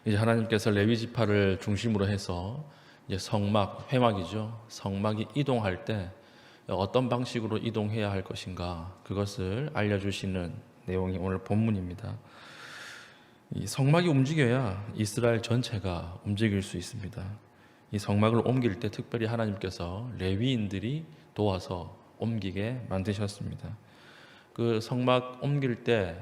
이제 하나님께서 레위 지파를 중심으로 해서 이제 성막, 회막이죠. 성막이 이동할 때 어떤 방식으로 이동해야 할 것인가, 그것을 알려주시는 내용이 오늘 본문입니다. 이 성막이 움직여야 이스라엘 전체가 움직일 수 있습니다. 이 성막을 옮길 때 특별히 하나님께서 레위인들이 도와서 옮기게 만드셨습니다. 그 성막 옮길 때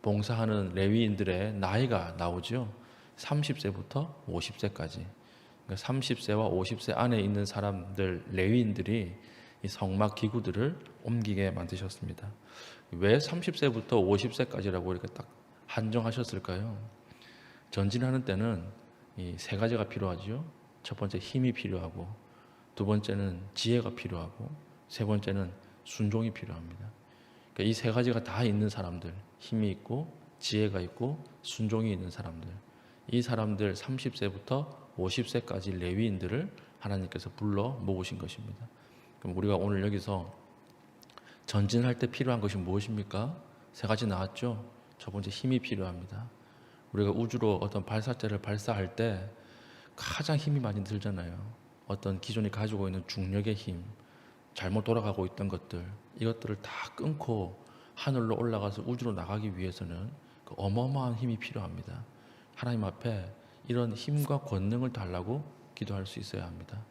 봉사하는 레위인들의 나이가 나오죠. 30세부터 50세까지. 그러니까 30세와 50세 안에 있는 사람들, 레위인들이 이 성막 기구들을 옮기게 만드셨습니다. 왜 30세부터 50세까지라고 이렇게 딱 한정하셨을까요? 전진하는 때는 이 세 가지가 필요하죠. 첫 번째 힘이 필요하고, 두 번째는 지혜가 필요하고, 세 번째는 순종이 필요합니다. 그러니까 이 세 가지가 다 있는 사람들, 힘이 있고 지혜가 있고 순종이 있는 사람들, 이 사람들 30세부터 50세까지 레위인들을 하나님께서 불러 모으신 것입니다. 그럼 우리가 오늘 여기서 전진할 때 필요한 것이 무엇입니까? 세 가지 나왔죠. 첫 번째 힘이 필요합니다. 우리가 우주로 어떤 발사체를 발사할 때 가장 힘이 많이 들잖아요. 어떤 기존에 가지고 있는 중력의 힘, 잘못 돌아가고 있던 것들, 이것들을 다 끊고 하늘로 올라가서 우주로 나가기 위해서는 그 어마어마한 힘이 필요합니다. 하나님 앞에 이런 힘과 권능을 달라고 기도할 수 있어야 합니다.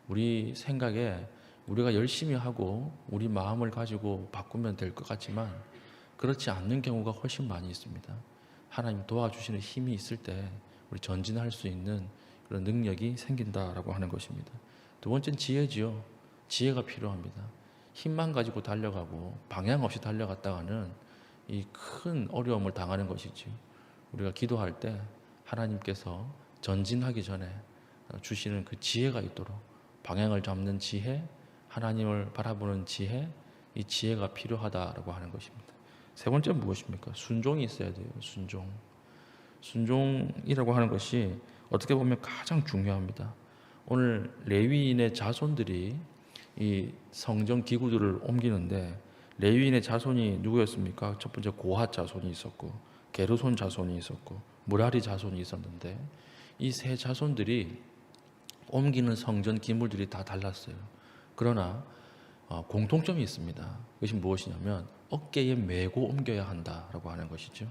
우리 생각에 우리가 열심히 하고 우리 마음을 가지고 바꾸면 될 것 같지만 그렇지 않는 경우가 훨씬 많이 있습니다. 하나님 도와주시는 힘이 있을 때 우리 전진할 수 있는 그런 능력이 생긴다라고 하는 것입니다. 두 번째는 지혜지요. 지혜가 필요합니다. 힘만 가지고 달려가고 방향 없이 달려갔다가는 이 큰 어려움을 당하는 것이지. 우리가 기도할 때 하나님께서 전진하기 전에 주시는 그 지혜가 있도록, 방향을 잡는 지혜, 하나님을 바라보는 지혜, 이 지혜가 필요하다라고 하는 것입니다. 세 번째는 무엇입니까? 순종이 있어야 돼요. 순종이라고 하는 것이 어떻게 보면 가장 중요합니다. 오늘 레위인의 자손들이 이 성전 기구들을 옮기는데, 레위인의 자손이 누구였습니까? 첫 번째 고핫 자손이 있었고, 게르손 자손이 있었고, 무라리 자손이 있었는데, 이 세 자손들이 옮기는 성전 기물들이 다 달랐어요. 그러나 공통점이 있습니다. 그것이 무엇이냐면 어깨에 메고 옮겨야 한다라고 하는 것이죠.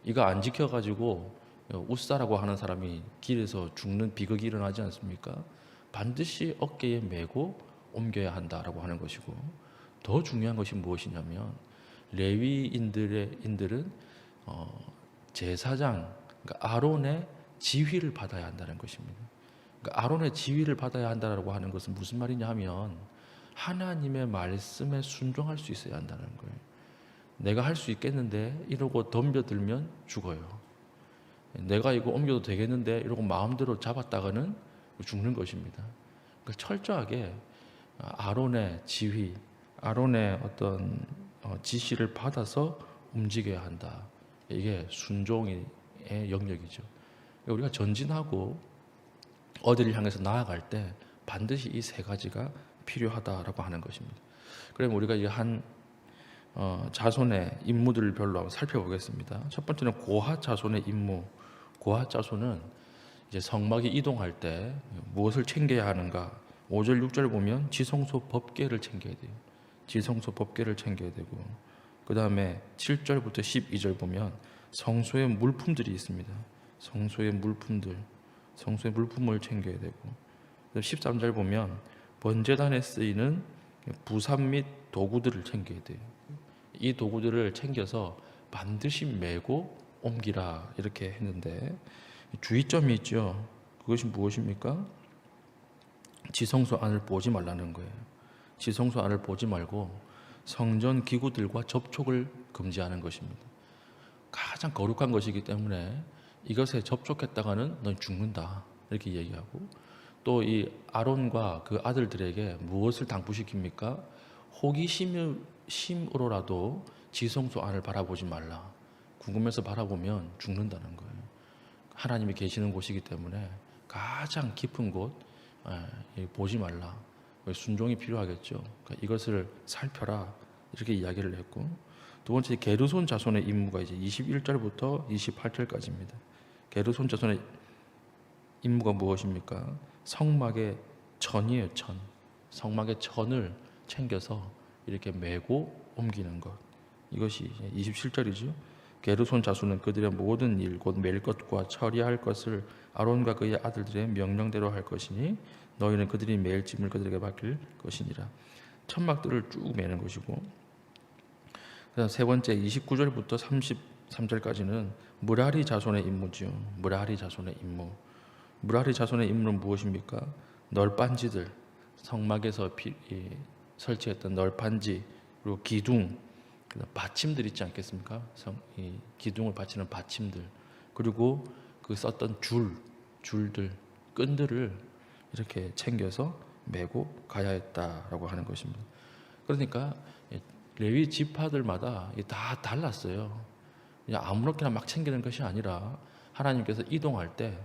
이거 안 지켜가지고 웃사라고 하는 사람이 길에서 죽는 비극이 일어나지 않습니까? 반드시 어깨에 메고 옮겨야 한다라고 하는 것이고, 더 중요한 것이 무엇이냐면 레위인들은 제사장, 그러니까 아론의 지휘를 받아야 한다는 것입니다. 그러니까 아론의 지휘를 받아야 한다라고 하는 것은 무슨 말이냐 하면 하나님의 말씀에 순종할 수 있어야 한다는 거예요. 내가 할 수 있겠는데 이러고 덤벼들면 죽어요. 내가 이거 옮겨도 되겠는데 이러고 마음대로 잡았다가는 죽는 것입니다. 그러니까 철저하게 아론의 지휘, 아론의 어떤 지시를 받아서 움직여야 한다. 이게 순종의 영역이죠. 우리가 전진하고 어디를 향해서 나아갈 때 반드시 이 세 가지가 필요하다라고 하는 것입니다. 그럼 우리가 이 한 자손의 임무들을 별로 한번 살펴보겠습니다. 첫 번째는 고핫 자손의 임무. 고핫 자손은 이제 성막이 이동할 때 무엇을 챙겨야 하는가? 5절, 6절 보면 지성소 법궤를 챙겨야 돼요. 지성소 법궤를 챙겨야 되고, 그 다음에 7절부터 12절 보면 성소의 물품들이 있습니다. 성소의 물품들, 성소의 물품을 챙겨야 되고, 13절 보면 번제단에 쓰이는 부산 및 도구들을 챙겨야 돼요. 이 도구들을 챙겨서 반드시 메고 옮기라 이렇게 했는데, 주의점이 있죠. 그것이 무엇입니까? 지성소 안을 보지 말라는 거예요. 지성소 안을 보지 말고 성전 기구들과 접촉을 금지하는 것입니다. 가장 거룩한 것이기 때문에 이것에 접촉했다가는 넌 죽는다 이렇게 얘기하고, 또 이 아론과 그 아들들에게 무엇을 당부시킵니까? 호기심으로라도 지성소 안을 바라보지 말라. 궁금해서 바라보면 죽는다는 거예요. 하나님이 계시는 곳이기 때문에 가장 깊은 곳 보지 말라. 순종이 필요하겠죠. 그러니까 이것을 살펴라 이렇게 이야기를 했고, 두 번째 게르손 자손의 임무가 이제 21절부터 28절까지입니다. 게르손 자손의 임무가 무엇입니까? 성막의 전이에요. 전. 성막의 전을 챙겨서 이렇게 메고 옮기는 것. 이것이 27절이죠. 게르손 자손은 그들의 모든 일 곧 맬 것과 처리할 것을 아론과 그의 아들들의 명령대로 할 것이니 너희는 그들이 매일 짐을 그들에게 맡길 것이니라. 천막들을 쭉 매는 것이고, 그다음 세 번째 29절부터 33절까지는 무라리 자손의 임무지요. 무라리 자손의 임무. 무라리 자손의 임무는 무엇입니까? 널빤지들, 성막에서 설치했던 널빤지, 그리고 기둥, 받침들 있지 않겠습니까? 이 기둥을 받치는 받침들, 그리고 그 썼던 줄들, 끈들을 이렇게 챙겨서 메고 가야 했다라고 하는 것입니다. 그러니까 레위 지파들마다 다 달랐어요. 그냥 아무렇게나 막 챙기는 것이 아니라 하나님께서 이동할 때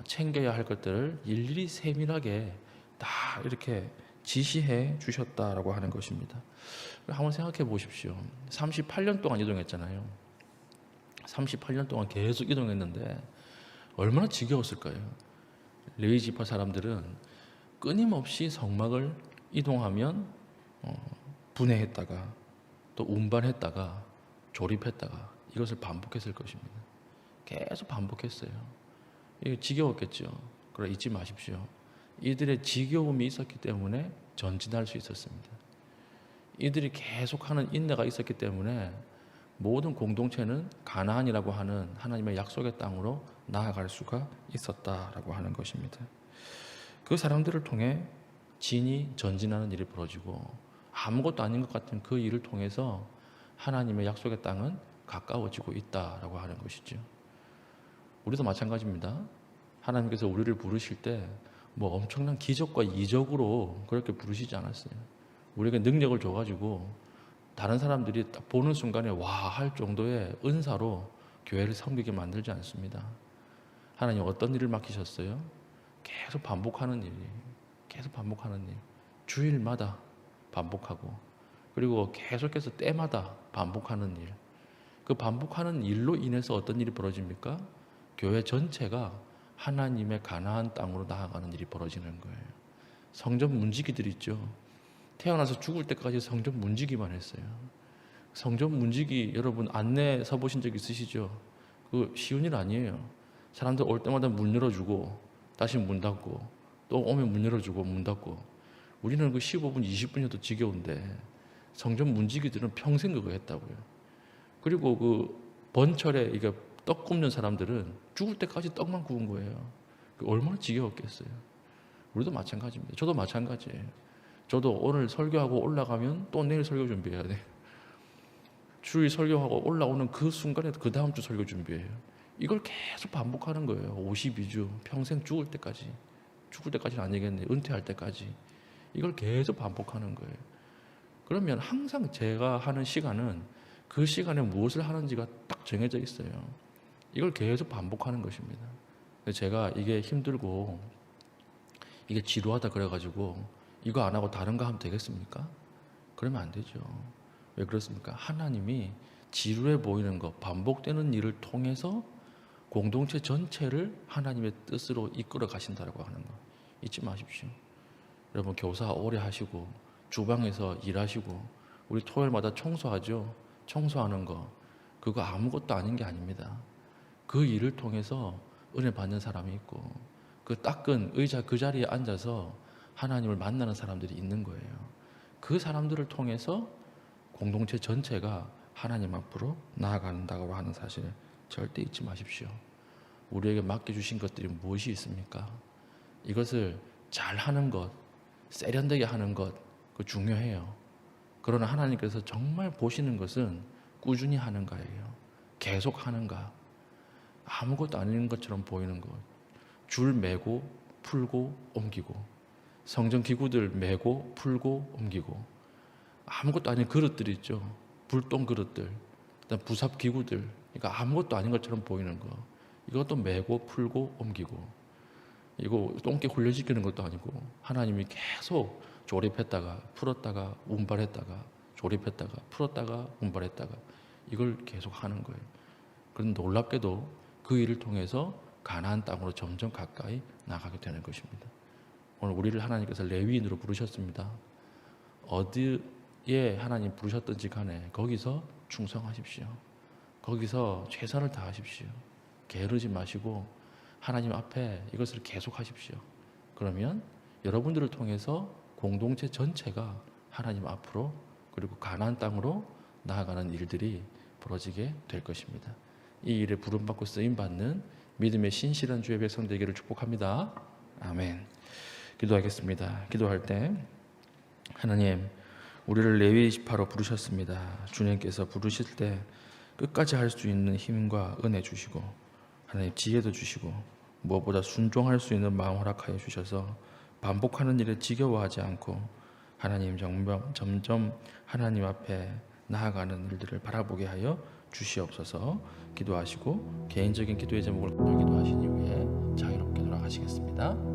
챙겨야 할 것들을 일일이 세밀하게 다 이렇게 지시해 주셨다라고 하는 것입니다. 한번 생각해 보십시오. 38년 동안 이동했잖아요. 38년 동안 계속 이동했는데 얼마나 지겨웠을까요? 레위 지파 사람들은 끊임없이 성막을 이동하면 분해했다가 또 운반했다가 조립했다가 이것을 반복했을 것입니다. 계속 반복했어요. 이게 지겨웠겠죠. 그러나 잊지 마십시오. 이들의 지겨움이 있었기 때문에 전진할 수 있었습니다. 이들이 계속하는 인내가 있었기 때문에 모든 공동체는 가나안이라고 하는 하나님의 약속의 땅으로 나아갈 수가 있었다라고 하는 것입니다. 그 사람들을 통해 진이 전진하는 일이 벌어지고 아무것도 아닌 것 같은 그 일을 통해서 하나님의 약속의 땅은 가까워지고 있다라고 하는 것이죠. 우리도 마찬가지입니다. 하나님께서 우리를 부르실 때 뭐 엄청난 기적과 이적으로 그렇게 부르시지 않았어요. 우리에게 능력을 줘가지고 다른 사람들이 딱 보는 순간에 와 할 정도의 은사로 교회를 섬기게 만들지 않습니다. 하나님 어떤 일을 맡기셨어요? 계속 반복하는 일, 계속 반복하는 일, 주일마다 반복하고, 그리고 계속해서 때마다 반복하는 일. 그 반복하는 일로 인해서 어떤 일이 벌어집니까? 교회 전체가 하나님의 가나안 땅으로 나아가는 일이 벌어지는 거예요. 성전 문지기들 있죠. 태어나서 죽을 때까지 성전 문지기만 했어요. 성전 문지기 여러분 안내 서보신 적 있으시죠? 그 쉬운 일 아니에요. 사람들 올 때마다 문 열어주고 다시 문 닫고 또 오면 문 열어주고 문 닫고. 우리는 그 15분 20분이어도 지겨운데 성전 문지기들은 평생 그거 했다고요. 그리고 그 번철에 이게 떡 굽는 사람들은 죽을 때까지 떡만 구운 거예요. 얼마나 지겨웠겠어요. 우리도 마찬가지입니다. 저도 마찬가지예요. 저도 오늘 설교하고 올라가면 또 내일 설교 준비해야 돼. 주일 설교하고 올라오는 그 순간에 그 다음 주 설교 준비해요. 이걸 계속 반복하는 거예요. 52주 평생 죽을 때까지는 아니겠네. 은퇴할 때까지 이걸 계속 반복하는 거예요. 그러면 항상 제가 하는 시간은 그 시간에 무엇을 하는지가 딱 정해져 있어요. 이걸 계속 반복하는 것입니다. 제가 이게 힘들고 이게 지루하다 그래가지고 이거 안 하고 다른 거 하면 되겠습니까? 그러면 안 되죠. 왜 그렇습니까? 하나님이 지루해 보이는 것, 반복되는 일을 통해서 공동체 전체를 하나님의 뜻으로 이끌어 가신다고 하는 거 잊지 마십시오. 여러분 교사 오래 하시고 주방에서 일하시고 우리 토요일마다 청소하죠. 청소하는 거 그거 아무것도 아닌 게 아닙니다. 그 일을 통해서 은혜 받는 사람이 있고 그 닦은 의자 그 자리에 앉아서 하나님을 만나는 사람들이 있는 거예요. 그 사람들을 통해서 공동체 전체가 하나님 앞으로 나아간다고 하는 사실 절대 잊지 마십시오. 우리에게 맡겨주신 것들이 무엇이 있습니까? 이것을 잘하는 것, 세련되게 하는 것, 그 중요해요. 그러나 하나님께서 정말 보시는 것은 꾸준히 하는가예요. 계속 하는가. 아무것도 아닌 것처럼 보이는 것. 줄 매고 풀고 옮기고 성전 기구들 매고 풀고 옮기고 아무것도 아닌 그릇들 있죠. 불똥 그릇들, 그다음 부삽 기구들. 그러니까 아무것도 아닌 것처럼 보이는 거. 이것도 매고 풀고 옮기고 이거 똥개 훈련시키는 것도 아니고 하나님이 계속 조립했다가 풀었다가 운반했다가 조립했다가 풀었다가 운반했다가 이걸 계속 하는 거예요. 그런데 놀랍게도 그 일을 통해서 가나안 땅으로 점점 가까이 나가게 되는 것입니다. 오늘 우리를 하나님께서 레위인으로 부르셨습니다. 어디에 하나님 부르셨든지 간에 거기서 충성하십시오. 거기서 최선을 다하십시오. 게으르지 마시고 하나님 앞에 이것을 계속하십시오. 그러면 여러분들을 통해서 공동체 전체가 하나님 앞으로 그리고 가나안 땅으로 나아가는 일들이 벌어지게 될 것입니다. 이 일에 부름받고 쓰임받는 믿음의 신실한 주의 백성 되기를 축복합니다. 아멘. 기도하겠습니다. 기도할 때 하나님, 우리를 레위 지파로 부르셨습니다. 주님께서 부르실 때 끝까지 할 수 있는 힘과 은혜 주시고 하나님 지혜도 주시고 무엇보다 순종할 수 있는 마음 허락하여 주셔서 반복하는 일에 지겨워하지 않고 하나님 점점 하나님 앞에 나아가는 일들을 바라보게 하여 주시옵소서. 기도하시고 개인적인 기도의 제목을 기도하신 이후에 자유롭게 돌아가시겠습니다.